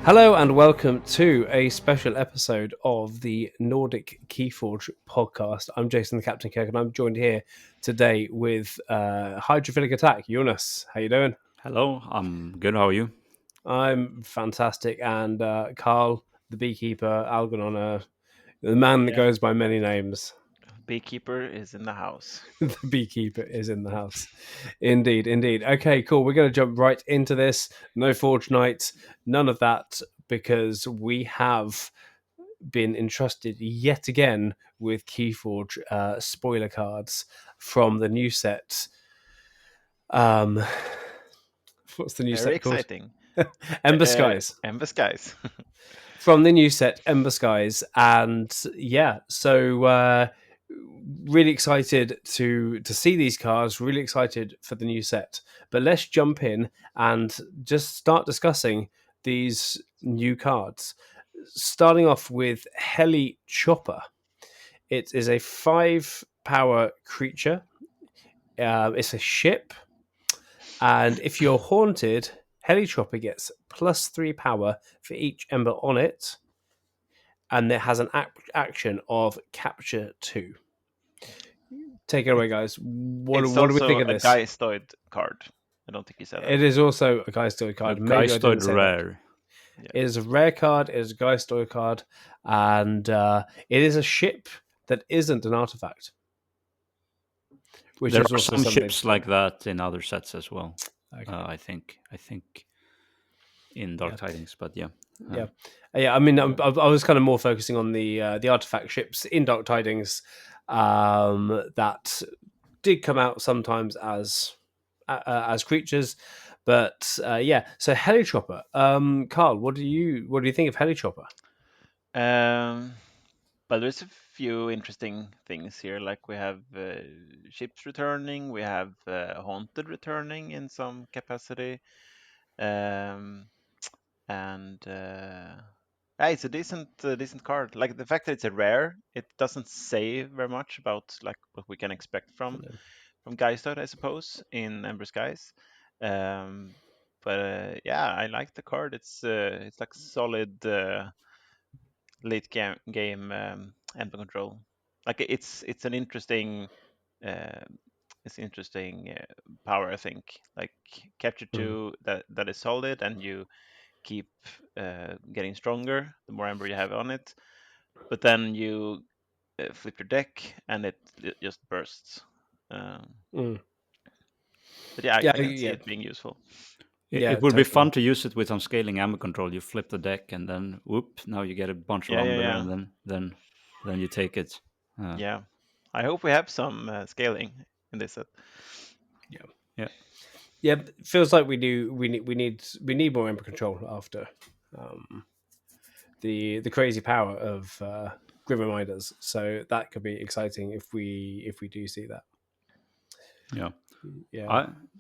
Hello and welcome to a special episode of the Nordic KeyForge podcast. I'm Jason, the Captain Kirk, and I'm joined here today with Hydrophilic Attack. Jonas, how you doing? Hello, I'm good. How are you? I'm fantastic, and Karl, the beekeeper, Algernon, the man that Yeah, goes by many names. beekeeper is in the house. The beekeeper is in the house. Indeed, indeed. Okay, cool. We're going to jump right into this. No Forge Night, none of that, because we have been entrusted yet again with KeyForge spoiler cards from the new set. What's the new Very set called? exciting. Ember Skies. Ember Skies. From the new set Ember Skies, and yeah, so really excited to see these cards. Really excited for the new set. But let's jump in and just start discussing these new cards. Starting off with Hel Chopper. It is a 5-power creature. It's a ship, and if you're haunted, Hel Chopper gets +3 power for each ember on it, and it has an action of capture 2. Take it away, guys. What It's do we also think of a this? Geistoid card. I don't think you said that. It is also a Geistoid card. A Maybe I didn't Geistoid say that. rare. Yeah. It is a rare card. It is a Geistoid card, and it is a ship that isn't an artifact. Which There is are also some something. ships like that in other sets as well. Okay. I think in Dark Tidings, but yeah. Yeah. I mean, I was kind of more focusing on the artifact ships in Dark Tidings that did come out sometimes as creatures, but yeah. So Hel Chopper, Karl, what do you think of Hel Chopper? But there's a few interesting things here. Like we have ships returning, we have haunted returning in some capacity, um, and it's a decent card. Like the fact that it's a rare, it doesn't say very much about like what we can expect from Geistod, I suppose, in Ember Skies. Um, but yeah, I like the card. It's like solid late game Ember control. Like it's an interesting uh, power, I think. Like capture 2 that is solid, and you keep getting stronger the more Ember you have on it. But then you flip your deck and it just bursts. But yeah, I can see it being useful. It would be fun to use it with some scaling ammo control. You flip the deck and then whoop, now you get a bunch of amber, and then you take it. Yeah, I hope we have some scaling in this set. Yeah. It feels like we do. We need more ember control after the crazy power of Grim Reminders. So that could be exciting if we do see that. Yeah.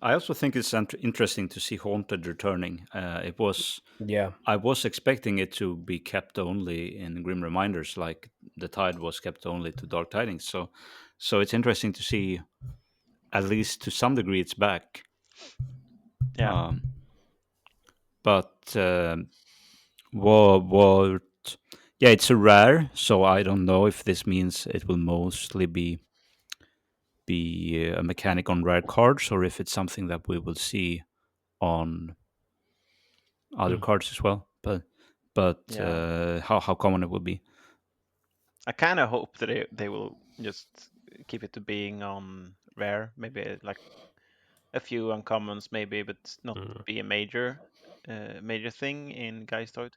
I also think it's interesting to see Haunted returning. I was expecting it to be kept only in Grim Reminders, like the Tide was kept only to Dark Tidings. So it's interesting to see, at least to some degree, it's back. Yeah. But what? Yeah, it's a rare, so I don't know if this means it will mostly be a mechanic on rare cards, or if it's something that we will see on other cards as well. But how common it will be. I kind of hope that they will just keep it to being on rare, maybe like a few uncommons, maybe, but not be a major thing in Geistoid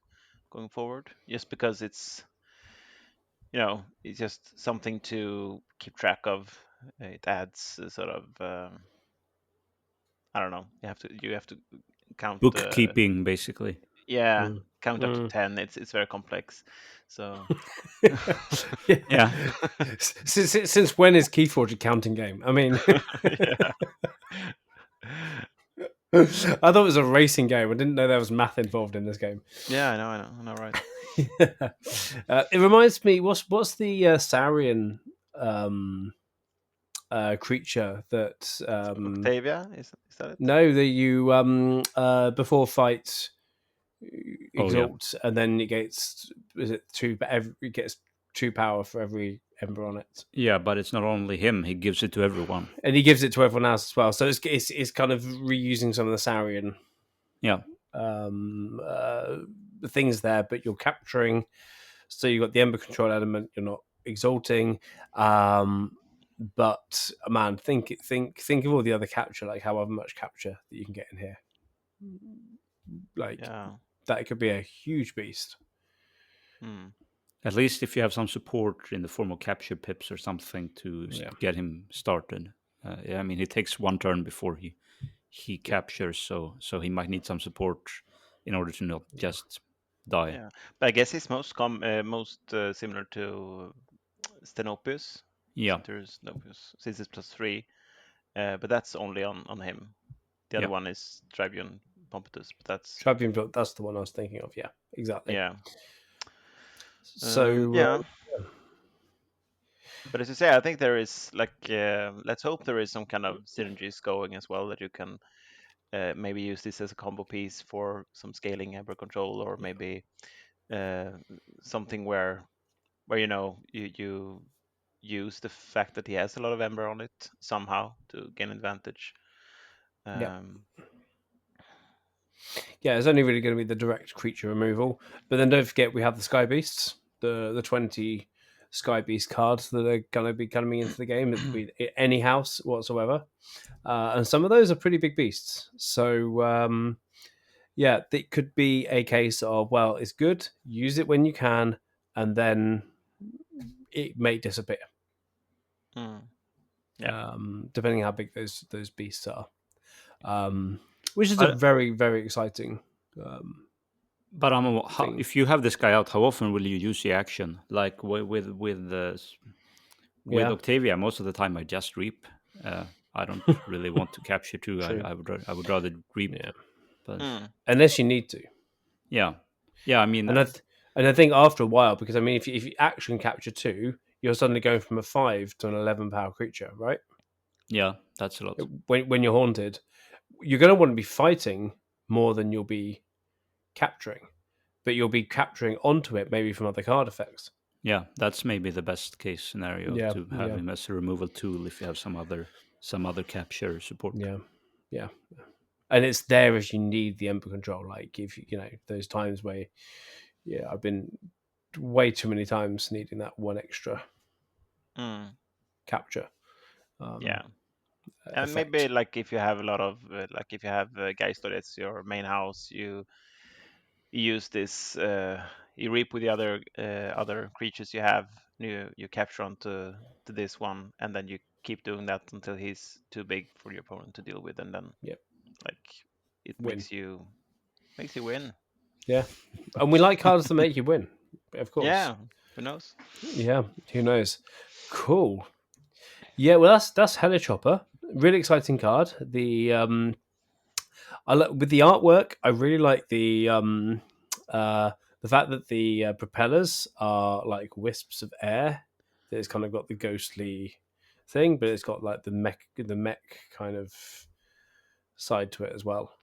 going forward. Just because it's just something to keep track of. It adds sort of I don't know. You have to count bookkeeping, basically. Yeah, count up to 10. It's very complex. So yeah. Since when is KeyForge a counting game? I mean, I thought it was a racing game. I didn't know there was math involved in this game. Yeah, I know, right? It reminds me. What's the Saran creature that Octavia is that it? No, that you before fight exalt, and then it gets it gets 2 power for every ember on it. Yeah, but it's not only him; he gives it to everyone, and he gives it to everyone else as well. So it's kind of reusing some of the Saran things there, but you're capturing. So you've got the ember control element. You're not exalting. But man, think of all the other capture, like however much capture that you can get in here. Like that could be a huge beast. At least if you have some support in the form of capture pips or something to get him started. I mean, it takes 1 turn before he captures, so he might need some support in order to not just die. Yeah, but I guess it's most similar to Stenopius. Yeah, Stenopius, since it's +3, but that's only on him. The other one is Tribune Pompetus, but that's Tribune. That's the one I was thinking of. Yeah, exactly. Yeah. So but as you say, I think there is let's hope there is some kind of synergies going as well, that you can maybe use this as a combo piece for some scaling Ember control, or maybe something where you use the fact that he has a lot of Ember on it somehow to gain advantage. Yeah, it's only really going to be the direct creature removal, but then don't forget we have the Sky Beasts, the 20 Sky Beast cards that are going to be coming into the game at any house whatsoever, and some of those are pretty big beasts. So yeah, it could be a case of, well, it's good, use it when you can, and then it may disappear. Depending on how big those beasts are, which is a very, very exciting. But if you have this guy out, how often will you use the action? Like with Octavia, most of the time I just reap. I don't really want to capture too. I would rather reap. Yeah. But unless you need to. Yeah. I mean, and I think after a while, because I mean, if you action capture 2, you're suddenly going from a 5 to an 11 power creature, right? Yeah, that's a lot. When you're haunted, you're going to want to be fighting more than you'll be capturing, but you'll be capturing onto it maybe from other card effects. Yeah, that's maybe the best case scenario, to have him as a removal tool if you have some other capture support. Yeah, and it's there if you need the Ember control. Like if those times where, I've been way too many times needing that one extra capture. And effect. maybe like if you have a lot of if you have Geistor, that's your main house, you use this, you reap with the other creatures you have, you capture onto this one, and then you keep doing that until he's too big for your opponent to deal with, and then it makes you win. Yeah, and we like cards to make you win, of course. Yeah, who knows? Yeah, who knows? Cool. Yeah, well, that's Hel Chopper. Really exciting card. The with the artwork, I really like the fact that the propellers are like wisps of air. That it's kind of got the ghostly thing, but it's got like the mech kind of side to it as well.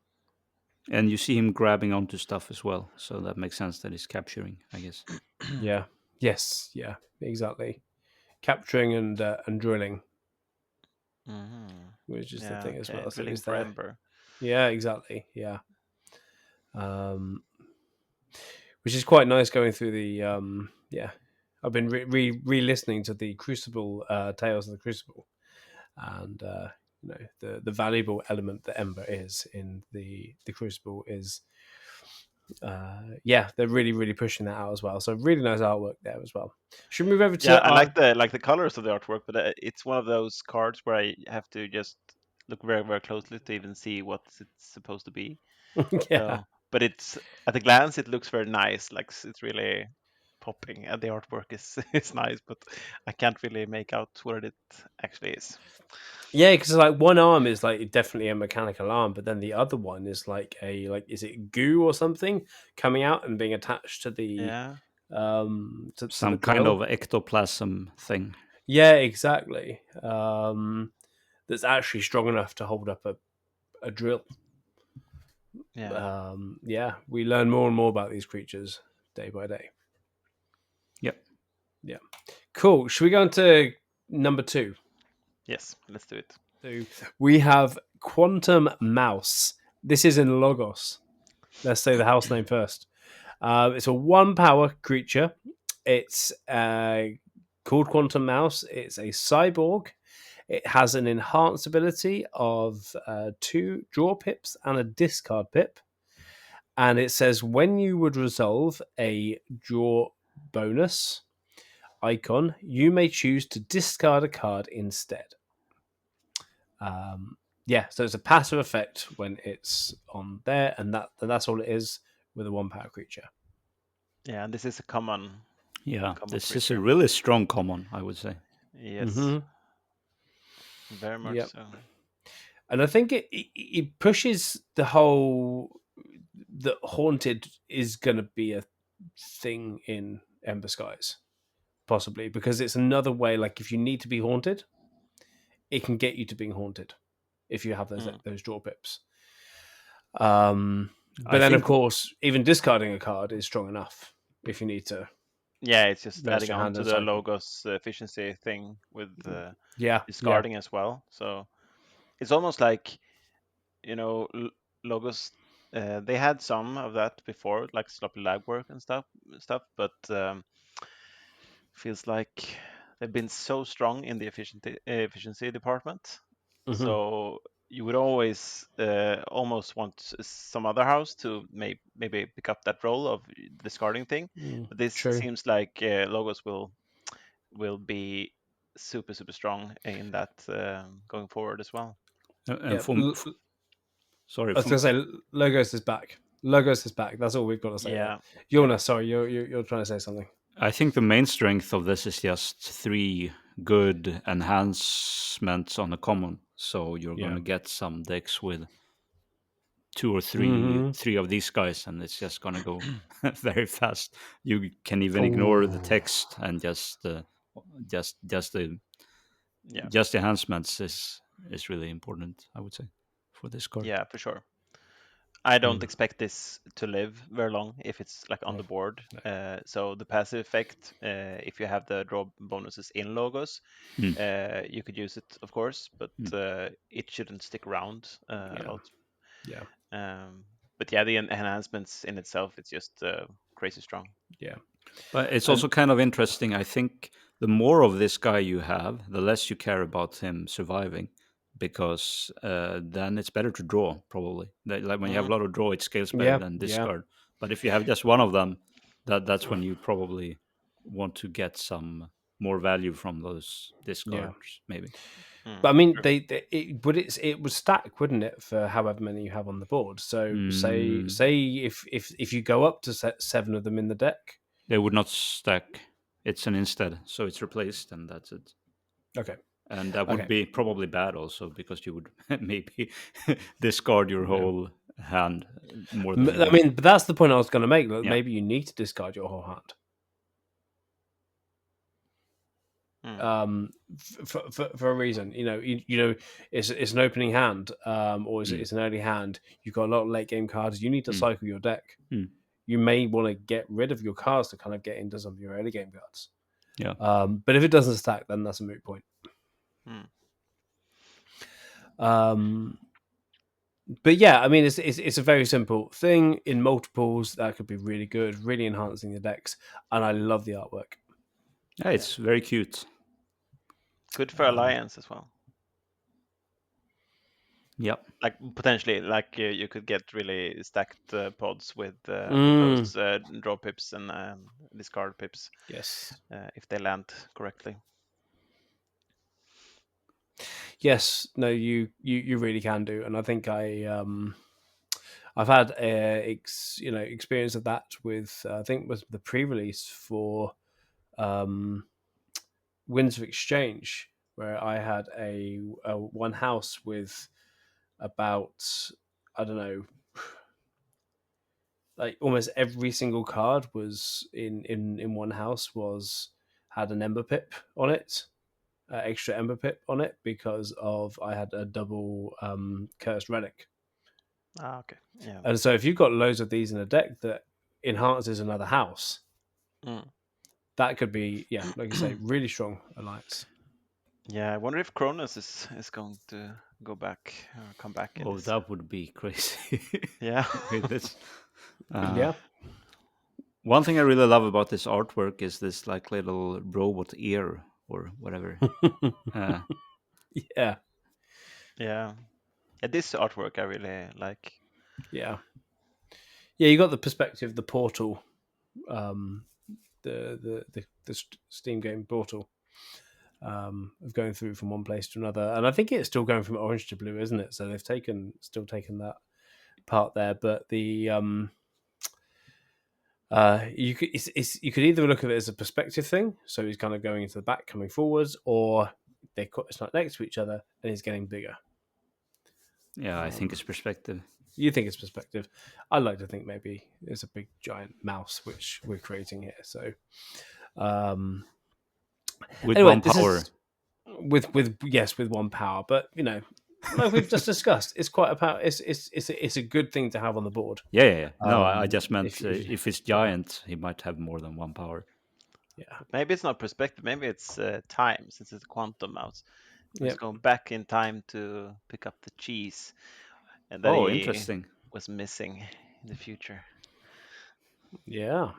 And you see him grabbing onto stuff as well, so that makes sense that he's capturing, I guess. Yeah. Yes. Yeah. Exactly. Capturing and drilling, which is the thing as well. So it's there. Ember. Yeah. Exactly. Yeah. Which is quite nice going through the I've been re-listening to the Crucible Tales of the Crucible, and the valuable element that Ember is in the Crucible is they're really pushing that out as well. So really nice artwork there as well. Should we move over to I like the colors of the artwork, but it's one of those cards where I have to just look very, very closely to even see what it's supposed to be. So, but it's at a glance it looks very nice, like it's really popping, and the artwork is nice, but I can't really make out what it actually is. Yeah, because like one arm is like definitely a mechanical arm, but then the other one is like is it goo or something coming out and being attached to the to some the kind of ectoplasm thing. Yeah, exactly. That's actually strong enough to hold up a drill. Yeah. We learn more and more about these creatures day by day. Yep. Yeah. Cool. Should we go on to number 2? Yes, let's do it. So we have Quantum Mouse. This is in Logos. Let's say the house name first. It's a 1-power creature. It's called Quantum Mouse. It's a cyborg. It has an enhanced ability of 2 draw pips and a discard pip. And it says when you would resolve a draw bonus icon, you may choose to discard a card instead. So it's a passive effect when it's on there, and that's all it is with a 1-power creature. Yeah, and this is a common. Yeah, common this creature. is a really strong common, I would say. Yes, very much so. And I think it pushes the whole that haunted is going to be a thing in Ember Skies, possibly because it's another way. Like if you need to be haunted, it can get you to being haunted if you have those draw pips. But then, of course, even discarding a card is strong enough if you need to. Yeah, it's just rest adding your on hand to and the cycle. Logos efficiency thing with discarding Yeah. as well. So it's almost like, Logos. They had some of that before, like sloppy legwork and stuff. But feels like they've been so strong in the efficiency department. So you would always almost want some other house to maybe pick up that role of discarding thing. But this seems like Logos will be super strong in that going forward as well. Sorry, I was going to say Logos is back. Logos is back. That's all we've got to say. Yeah. Jonas, sorry, you're trying to say something. I think the main strength of this is just 3 good enhancements on a common. So you're going to get some decks with 2 or 3 of these guys, and it's just going to go very fast. You can even ignore the text and just the enhancements is really important, I would say, for this card. Yeah, for sure. I don't expect this to live very long if it's like on the board. So the passive effect, if you have the draw bonuses in Logos, you could use it, of course, but it shouldn't stick around a lot. Yeah. But yeah, the enhancements in itself, it's just crazy strong. Yeah. But it's also kind of interesting. I think the more of this guy you have, the less you care about him surviving, because then it's better to draw, probably. Like when you have a lot of draw, it scales better than discard. But if you have just one of them, that's when you probably want to get some more value from those discards, maybe. But I mean, it would stack, wouldn't it, for however many you have on the board? So say if you go up to 7 of them in the deck, they would not stack. It's an instead, so it's replaced, and that's it. Okay. And that would be probably bad also, because you would maybe discard your whole hand more than I mean, but that's the point I was going to make. Like, maybe you need to discard your whole hand. For a reason, it's an opening hand, or it's an early hand. You've got a lot of late game cards. You need to cycle your deck. You may want to get rid of your cards to kind of get into some of your early game cards. Yeah. But if it doesn't stack, then that's a moot point. But yeah, I mean, it's a very simple thing in multiples that could be really good, really enhancing the decks, and I love the artwork. Yeah, it's very cute. Good for Alliance as well. Yep. Like potentially, like you could get really stacked pods with those draw pips and discard pips. Yes. If they land correctly. Yes. No, you really can do, and I think I've had experience of that with I think it was the pre-release for Winds of Exchange, where I had a one house with about, I don't know, like almost every single card was in one house had an Ember pip on it, extra Ember pip on it, because of I had a double cursed relic Okay. Yeah. And so if you've got loads of these in a deck that enhances another house, that could be, like you say, really strong alliance. Yeah, I wonder if Cronus is going to go back or come back. Oh, that would be crazy. Yeah. With this. Yeah. One thing I really love about this artwork is this like little robot ear or whatever. Yeah. Yeah. This artwork I really like. Yeah. Yeah, you got the perspective, the portal, the Steam game portal, of going through from one place to another, and I think it's still going from orange to blue, isn't it? So they've still taken that part there, but the you could you could either look at it as a perspective thing, so he's kind of going into the back, coming forwards, or it's not next to each other and he's getting bigger. Yeah, I think it's perspective. You think it's perspective. I like to think maybe it's a big giant mouse which we're creating here. So, with anyway, one power. With one power, but like we've just discussed, it's quite a power. It's a good thing to have on the board. Yeah. No, I just meant if it's giant, he might have more than one power. Yeah. But maybe it's not perspective. Maybe it's time, since it's a quantum mouse. He's Yep. going back in time to pick up the cheese, and that interesting. was missing in the future. Yeah.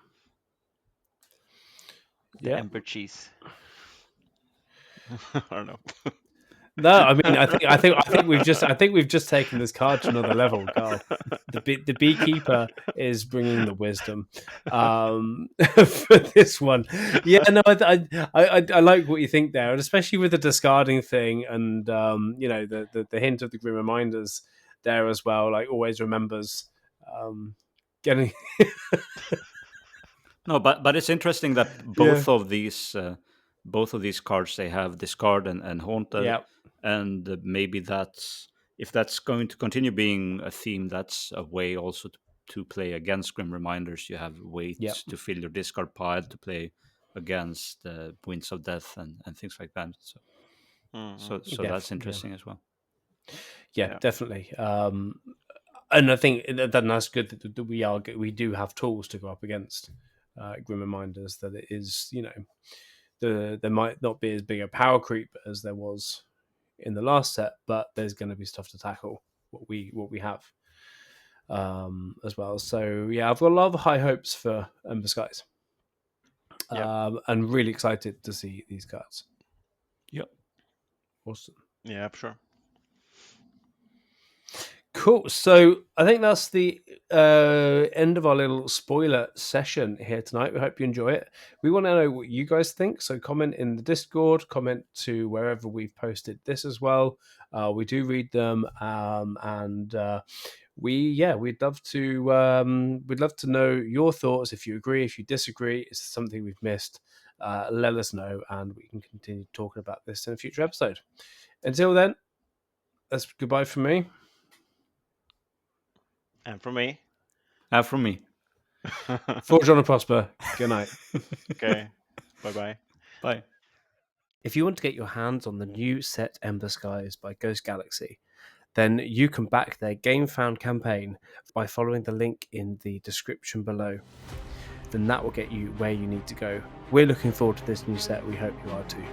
The Aember cheese. I don't know. No, I mean, I think we've just taken this card to another level, Karl. The beekeeper is bringing the wisdom for this one. Yeah, no, I like what you think there, and especially with the discarding thing, and the hint of the grim reminders there as well. Like always remembers getting. No, but it's interesting that both of these cards, they have discard and haunted. Yeah. And maybe if that's going to continue being a theme, that's a way also to play against grim reminders. You have ways to fill your discard pile to play against Winds of Death and things like that. So that's interesting as well. Yeah, definitely. And I think that's good that we do have tools to go up against grim reminders. That it is, there might not be as big a power creep as there was in the last set, but there's going to be stuff to tackle what we have as well. So yeah, I've got a lot of high hopes for Ember Skies, and really excited to see these cards. Yep, awesome. Yeah, sure. Cool. So I think that's the end of our little spoiler session here tonight. We hope you enjoy it. We want to know what you guys think. So comment in the Discord, comment to wherever we've posted this as well. We do read them, and we'd love to know your thoughts. If you agree, if you disagree, is there something we've missed? Let us know, and we can continue talking about this in a future episode. Until then, that's goodbye from me. And from me. And from me. Forge on and prosper. Good night. Okay. Bye-bye. Bye. If you want to get your hands on the new set Ember Skies by Ghost Galaxy, then you can back their Gamefound campaign by following the link in the description below. Then that will get you where you need to go. We're looking forward to this new set. We hope you are too.